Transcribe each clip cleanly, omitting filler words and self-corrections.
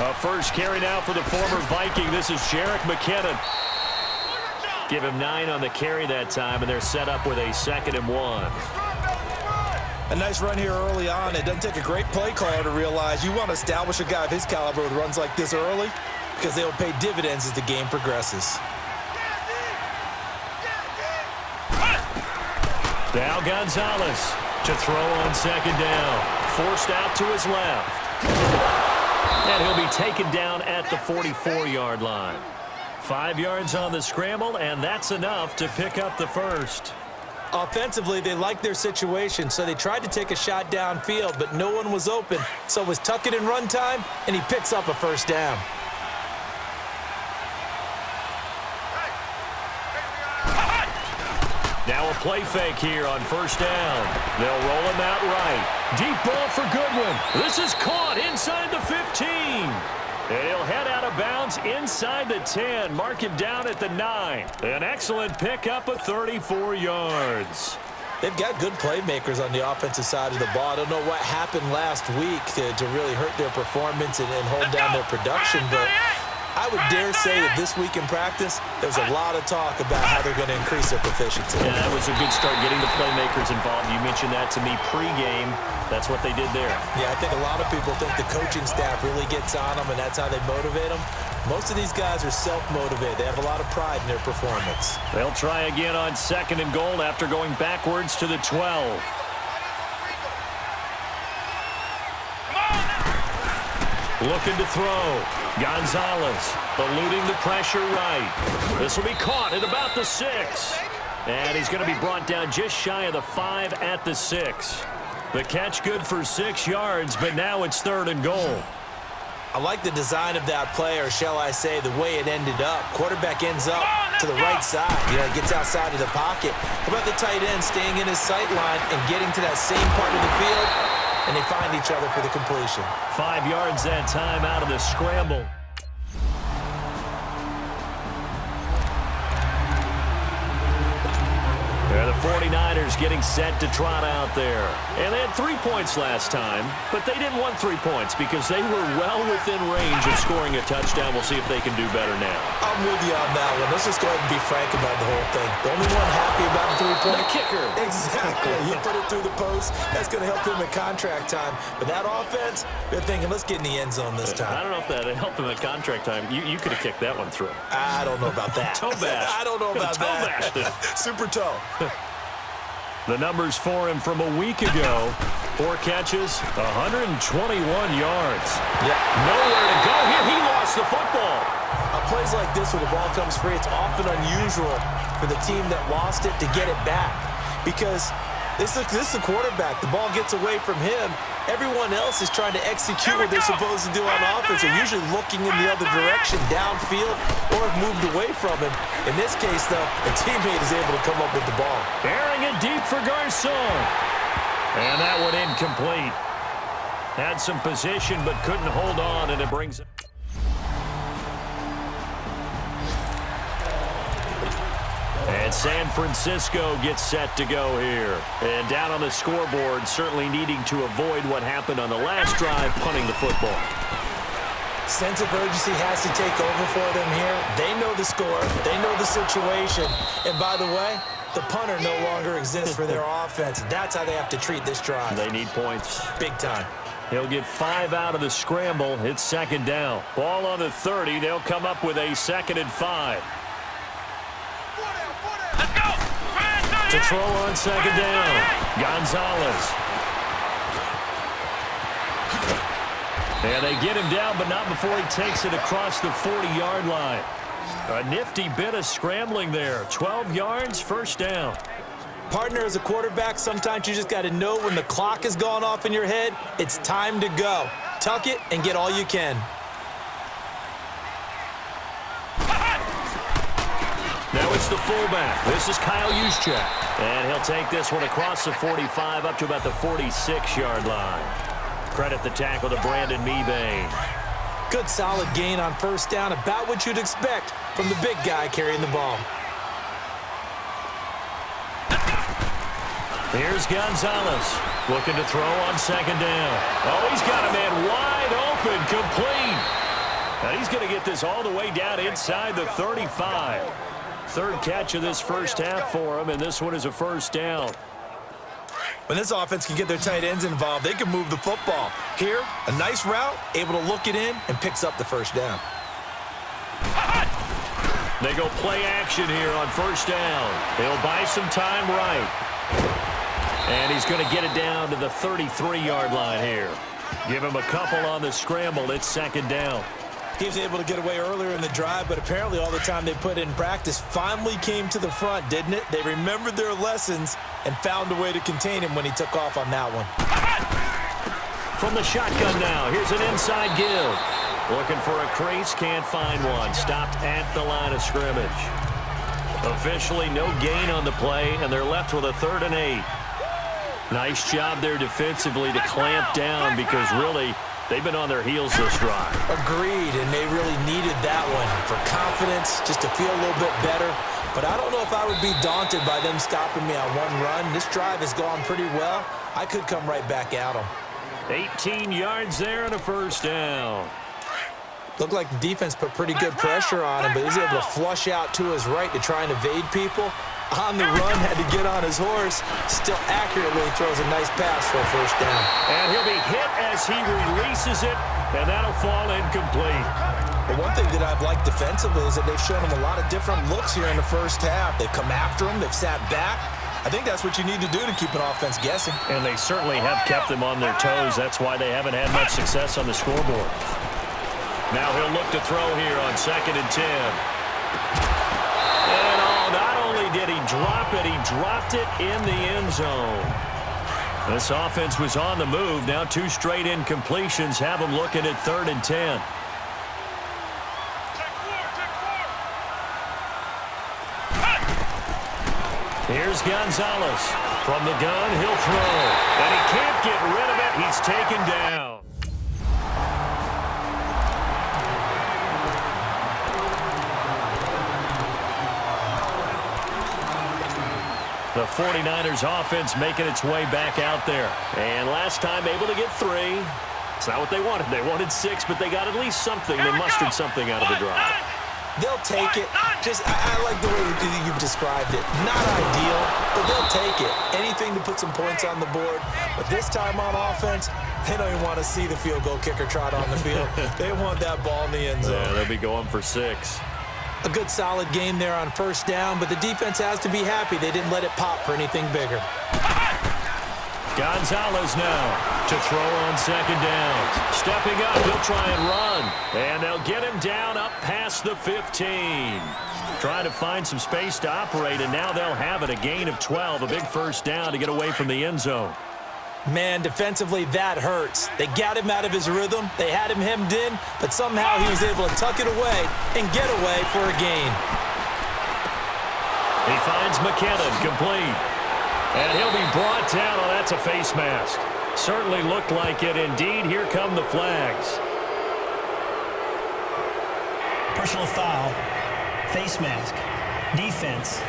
A first carry now for the former Viking. This is Jerick McKinnon. Give him 9 on the carry that time, and they're set up with a 2nd and 1. A nice run here early on. It doesn't take a great play caller to realize you want to establish a guy of his caliber with runs like this early because they'll pay dividends as the game progresses. Now Gonzalez to throw on 2nd down. Forced out to his left. And he'll be taken down at the 44-yard line. 5 yards on the scramble, and that's enough to pick up the first. Offensively, they liked their situation, so they tried to take a shot downfield, but no one was open. So it was tuck it in run time, and he picks up a first down. Now a play fake here on 1st down. They'll roll him out right. Deep ball for Goodwin. This is caught inside the 15. And he'll head out of bounds inside the 10. Mark him down at the 9. An excellent pickup of 34 yards. They've got good playmakers on the offensive side of the ball. I don't know what happened last week to really hurt their performance and hold down their production, but I would dare say that this week in practice, there's a lot of talk about how they're going to increase their proficiency. Yeah, that was a good start getting the playmakers involved. You mentioned that to me pregame. That's what they did there. Yeah, I think a lot of people think the coaching staff really gets on them, and that's how they motivate them. Most of these guys are self-motivated. They have a lot of pride in their performance. They'll try again on 2nd and goal after going backwards to the 12. Looking to throw. Gonzalez eluding the pressure right. This will be caught at about the 6. And he's going to be brought down just shy of the 5 at the 6. The catch good for 6 yards, but now it's 3rd and goal. I like the design of that play, or shall I say the way it ended up. Quarterback ends up to the right side. You know, gets outside of the pocket. How about the tight end staying in his sight line and getting to that same part of the field? And they find each other for the completion. 5 yards that time out of the scramble. They're the 49ers getting set to trot out there. And they had 3 points last time, but they didn't want 3 points because they were well within range of scoring a touchdown. We'll see if they can do better now. I'm with you on that one. Let's just go ahead and be frank about the whole thing. The only one happy about the 3-point. The kicker. Exactly. He put it through the post. That's going to help him in contract time. But that offense, they're thinking, let's get in the end zone this time. I don't know if that helped him at contract time. You could have kicked that one through. I don't know about that. Toe bash. I don't know about toe that. bashed. Super toe. The numbers for him from a week ago. 4 catches, 121 yards. Yeah. Nowhere to go here. He lost the football. Plays like this where the ball comes free, it's often unusual for the team that lost it to get it back. Because this is a quarterback. The ball gets away from him. Everyone else is trying to execute what they're supposed to do on offense. They're usually looking in the other direction, downfield, or have moved away from him. In this case, though, a teammate is able to come up with the ball. Airing it deep for Garcon. And that one incomplete. Had some position, but couldn't hold on, and it brings it. And San Francisco gets set to go here. And down on the scoreboard, certainly needing to avoid what happened on the last drive, punting the football. Sense of urgency has to take over for them here. They know the score. They know the situation. And by the way, the punter no longer exists for their offense. That's how they have to treat this drive. They need points. Big time. He'll get 5 out of the scramble. It's 2nd down. Ball on the 30. They'll come up with a 2nd and 5. To throw on 2nd down. Gonzalez. And they get him down, but not before he takes it across the 40-yard line. A nifty bit of scrambling there. 12 yards, 1st down. Partner, as a quarterback, sometimes you just got to know when the clock has gone off in your head, it's time to go. Tuck it and get all you can. Now it's the fullback. This is Kyle Juszczyk. And he'll take this one across the 45 up to about the 46-yard line. Credit the tackle to Brandon Mebane. Good solid gain on 1st down, about what you'd expect from the big guy carrying the ball. Here's Gonzalez looking to throw on 2nd down. Oh, he's got a man wide open, complete. And he's going to get this all the way down inside the 35. Third catch of this first half for him, and this one is a first down. When this offense can get their tight ends involved, they can move the football. Here, a nice route, able to look it in, and picks up the first down. They go play action here on first down. They'll buy some time right. And he's going to get it down to the 33-yard line here. Give him a couple on the scramble. It's second down. He was able to get away earlier in the drive, but apparently all the time they put in practice finally came to the front, didn't it? They remembered their lessons and found a way to contain him when he took off on that one. From the shotgun now, here's an inside give. Looking for a crease, can't find one. Stopped at the line of scrimmage. Officially no gain on the play, and they're left with a 3rd and 8. Nice job there defensively to clamp down because really they've been on their heels this drive. Agreed, and they really needed that one for confidence, just to feel a little bit better. But I don't know if I would be daunted by them stopping me on one run. This drive has gone pretty well. I could come right back at them. 18 yards there and a first down. Looked like the defense put pretty good pressure on him, but he was able to flush out to his right to try and evade people. On the run, had to get on his horse. Still accurately throws a nice pass for a first down. And he'll be hit as he releases it, and that'll fall incomplete. The one thing that I've liked defensively is that they've shown him a lot of different looks here in the first half. They've come after him. They've sat back. I think that's what you need to do to keep an offense guessing. And they certainly have kept them on their toes. That's why they haven't had much success on the scoreboard. Now he'll look to throw here on 2nd and 10. And not only did he drop it, he dropped it in the end zone. This offense was on the move. Now 2 straight incompletions have them looking at 3rd and 10. Here's Gonzalez. From the gun, he'll throw. And he can't get rid of it. He's taken down. The 49ers offense making its way back out there. And last time able to get 3. It's not what they wanted. They wanted 6, but they got at least something. They mustered something out of the drive. They'll take it. I like the way you've described it. Not ideal, but they'll take it. Anything to put some points on the board. But this time on offense, they don't even want to see the field goal kicker trot on the field. They want that ball in the end zone. Yeah, they'll be going for 6. A good solid game there on first down, but the defense has to be happy they didn't let it pop for anything bigger. Gonzalez now to throw on 2nd down. Stepping up, he'll try and run. And they'll get him down up past the 15. Trying to find some space to operate, and now they'll have it. A gain of 12, a big first down to get away from the end zone. Man, defensively, that hurts. They got him out of his rhythm. They had him hemmed in, but somehow he was able to tuck it away and get away for a gain. He finds McKinnon, complete. And he'll be brought down. Oh, that's a face mask. Certainly looked like it. Indeed, here come the flags. Personal foul, face mask, defense.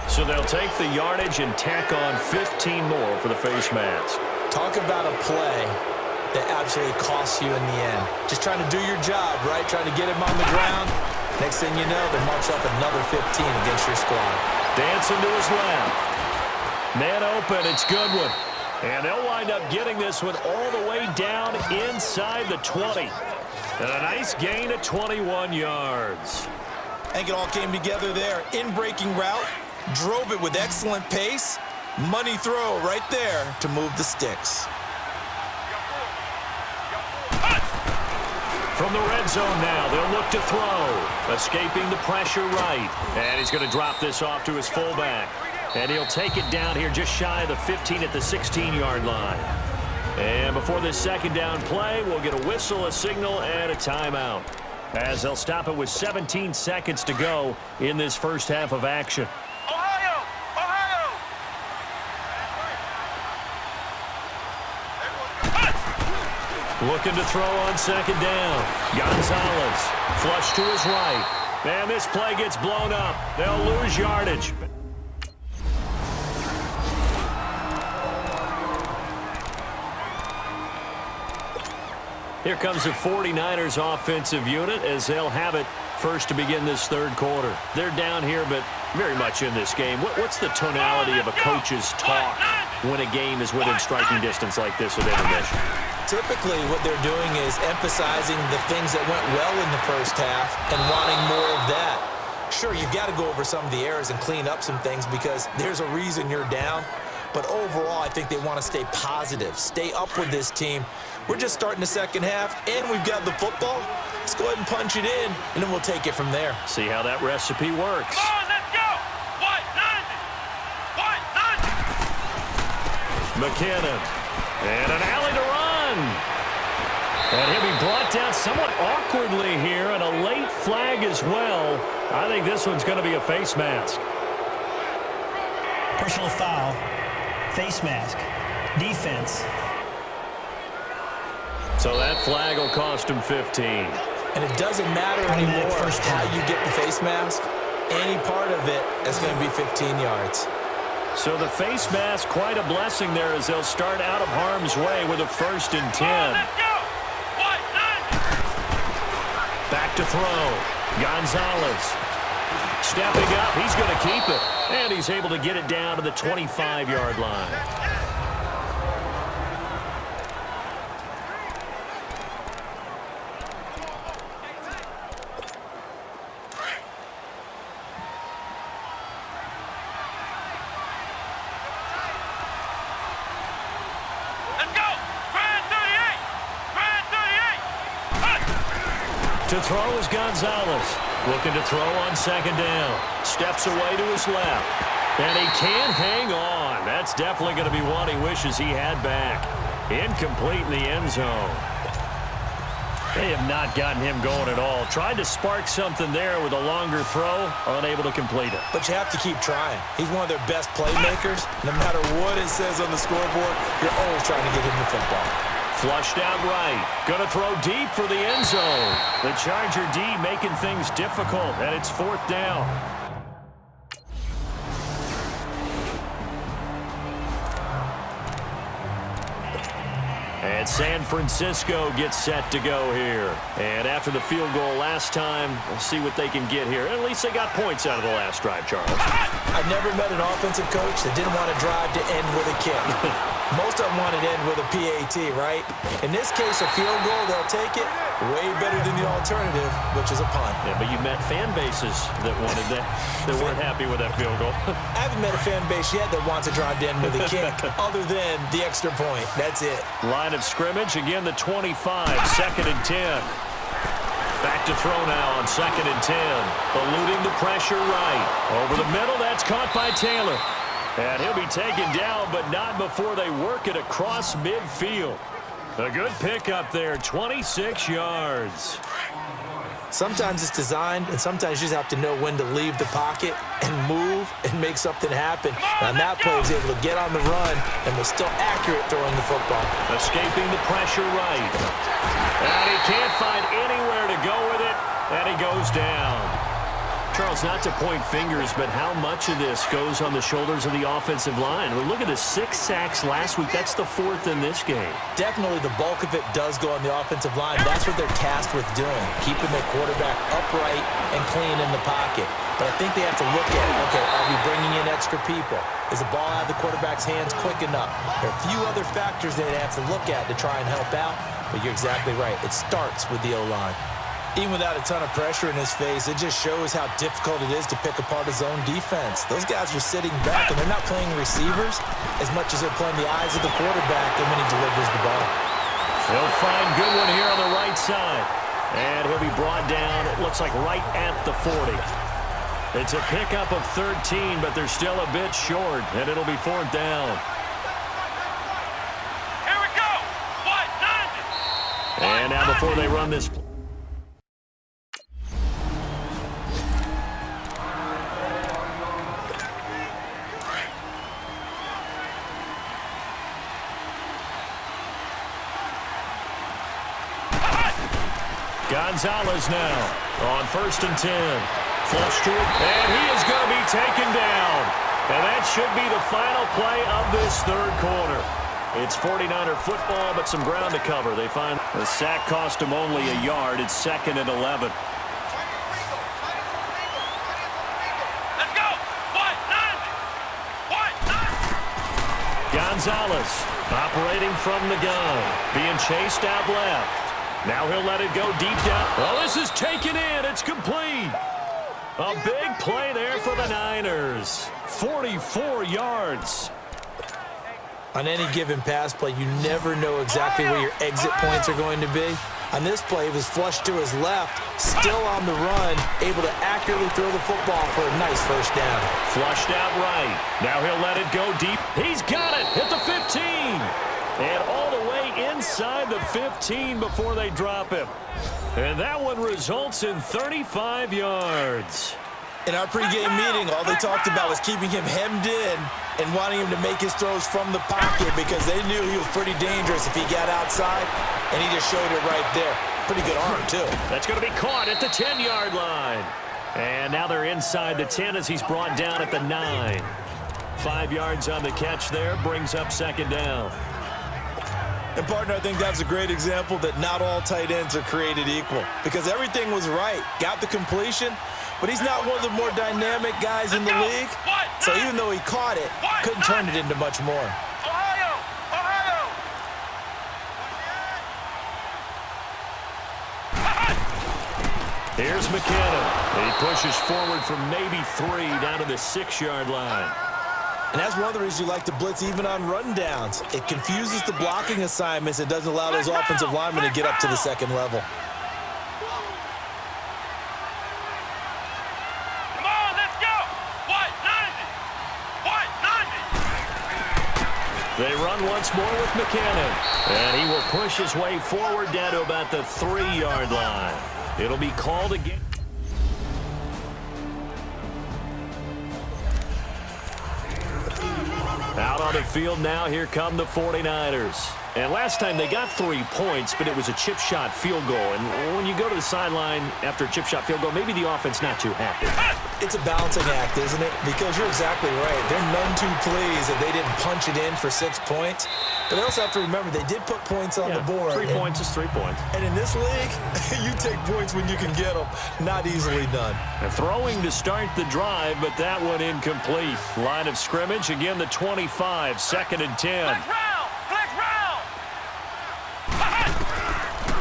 So they'll take the yardage and tack on 15 more for the face mask. Talk about a play that absolutely costs you in the end. Just trying to do your job, right? Trying to get him on the ground. Next thing you know, they march up another 15 against your squad. Dancing to his left. Man open, it's Goodwin. And they'll wind up getting this one all the way down inside the 20. And a nice gain of 21 yards. I think it all came together there. In-breaking route. Drove it with excellent pace. Money throw right there to move the sticks. From the red zone now, they'll look to throw. Escaping the pressure right. And he's going to drop this off to his fullback. And he'll take it down here just shy of the 15 at the 16-yard line. And before this second down play, we'll get a whistle, a signal, and a timeout. As they'll stop it with 17 seconds to go in this first half of action. Looking to throw on 2nd down. Gonzalez, flush to his right. And this play gets blown up. They'll lose yardage. Here comes the 49ers offensive unit as they'll have it first to begin this third quarter. They're down here, but very much in this game. What's the tonality of a coach's talk when a game is within striking distance like this at intermission? Typically, what they're doing is emphasizing the things that went well in the first half and wanting more of that. Sure, you've got to go over some of the errors and clean up some things because there's a reason you're down. But overall, I think they want to stay positive, stay up with this team. We're just starting the second half, and we've got the football. Let's go ahead and punch it in, and then we'll take it from there. See how that recipe works. Come on, let's go! McKinnon. And an alley to run. And he'll be brought down somewhat awkwardly here, and a late flag as well. I think this one's going to be a face mask. Personal foul. Face mask. Defense. So that flag will cost him 15. And it doesn't matter anymore how you get the face mask. Any part of it is going to be 15 yards. So the face mask, quite a blessing there as they'll start out of harm's way with a 1st and 10. Back to throw. Gonzalez. Stepping up, he's going to keep it. And he's able to get it down to the 25-yard line. To throw is Gonzalez. Looking to throw on 2nd down. Steps away to his left. And he can't hang on. That's definitely going to be one he wishes he had back. Incomplete in the end zone. They have not gotten him going at all. Tried to spark something there with a longer throw. Unable to complete it. But you have to keep trying. He's one of their best playmakers. No matter what it says on the scoreboard, you're always trying to get him the football. Flushed out right. Going to throw deep for the end zone. The Charger D making things difficult, and it's 4th down. And San Francisco gets set to go here. And after the field goal last time, we'll see what they can get here. At least they got points out of the last drive, Charles. I've never met an offensive coach that didn't want to drive to end with a kick. Most of them want to end with a PAT, right? In this case, a field goal, they'll take it. Way better than the alternative, which is a punt. Yeah, but you met fan bases that wanted that, that weren't happy with that field goal. I haven't met a fan base yet that wants to drive to end with a kick other than the extra point. That's it. Line of scrimmage, again the 25, 2nd and 10. Back to throw now on 2nd and 10. Eluding the pressure right. Over the middle, that's caught by Taylor. And he'll be taken down, but not before they work it across midfield. A good pickup there, 26 yards. Sometimes it's designed, and sometimes you just have to know when to leave the pocket and move and make something happen. And that play was able to get on the run and was still accurate throwing the football. Escaping the pressure right. And he can't find anywhere to go with it, and he goes down. Charles, not to point fingers, but how much of this goes on the shoulders of the offensive line? Well, look at the 6 sacks last week. That's the 4th in this game. Definitely the bulk of it does go on the offensive line. That's what they're tasked with doing, keeping their quarterback upright and clean in the pocket. But I think they have to look at, okay, are we bringing in extra people? Is the ball out of the quarterback's hands quick enough? There are a few other factors that they have to look at to try and help out, but you're exactly right. It starts with the O-line. Even without a ton of pressure in his face, it just shows how difficult it is to pick apart his own defense. Those guys are sitting back, and they're not playing receivers as much as they're playing the eyes of the quarterback and when he delivers the ball. They'll find Goodwin here on the right side. And he'll be brought down, it looks like right at the 40. It's a pickup of 13, but they're still a bit short, and it'll be 4th down. Here we go! And now before they run this... Gonzalez now on 1st and 10. Flush to it, and he is going to be taken down. And that should be the final play of this third quarter. It's 49er football, but some ground to cover. They find the sack cost them only a yard. It's 2nd and 11. Let's go. Gonzalez operating from the gun, being chased out left. Now he'll let it go deep down. Well, this is taken in. It's complete. A big play there for the Niners. 44 yards. On any given pass play, you never know exactly where your exit points are going to be. On this play, it was flushed to his left, still on the run, able to accurately throw the football for a nice first down. Flushed out right. Now he'll let it go deep. He's got it at the 15. And all the way inside the 15 before they drop him. And that one results in 35 yards. In our pregame meeting, all they talked about was keeping him hemmed in and wanting him to make his throws from the pocket because they knew he was pretty dangerous if he got outside, and he just showed it right there. Pretty good arm, too. That's going to be caught at the 10-yard line. And now they're inside the 10 as he's brought down at the 9. 5 yards on the catch there, brings up 2nd down. And, partner, I think that's a great example that not all tight ends are created equal because everything was right. Got the completion, but he's not one of the more dynamic guys in the league. So even though he caught it, couldn't turn it into much more. Here's McKinnon. He pushes forward from maybe 3 down to the 6-yard line. And that's one of the reasons you like to blitz even on rundowns. It confuses the blocking assignments. It doesn't allow those offensive linemen to get up to the 2nd level. Come on, let's go. What? 90. They run once more with McKinnon. And he will push his way forward down to about the 3-yard line. It'll be called again. Out on the field now, here come the 49ers. And last time they got 3 points, but it was a chip shot field goal. And when you go to the sideline after a chip shot field goal, maybe the offense not too happy. It's a balancing act, isn't it? Because you're exactly right. They're none too pleased that they didn't punch it in for 6 points. But they also have to remember they did put points on the board. 3 points is 3 points. And in this league, you take points when you can get them. Not easily done. And throwing to start the drive, but that one incomplete. Line of scrimmage, again the 25, 2nd and 10.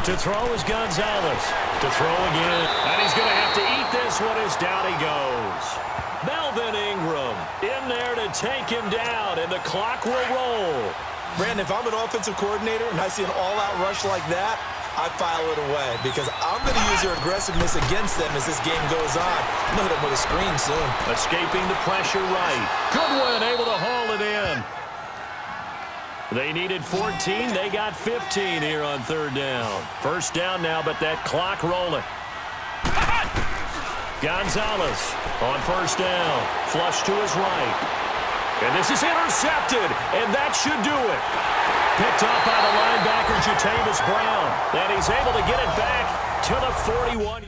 To throw is Gonzalez. To throw again. And he's going to have to eat this one as down he goes. Melvin Ingram in there to take him down, and the clock will roll. Brandon, if I'm an offensive coordinator and I see an all-out rush like that, I file it away because I'm going to use their aggressiveness against them as this game goes on. I'm going to hit them with a screen soon. Escaping the pressure right. Goodwin able to haul it in. They needed 14. They got 15 here on 3rd down. 1st down now, but that clock rolling. Gonzalez on 1st down. Flush to his right. And this is intercepted, and that should do it. Picked up by the linebacker, Jatavis Brown. And he's able to get it back to the 41.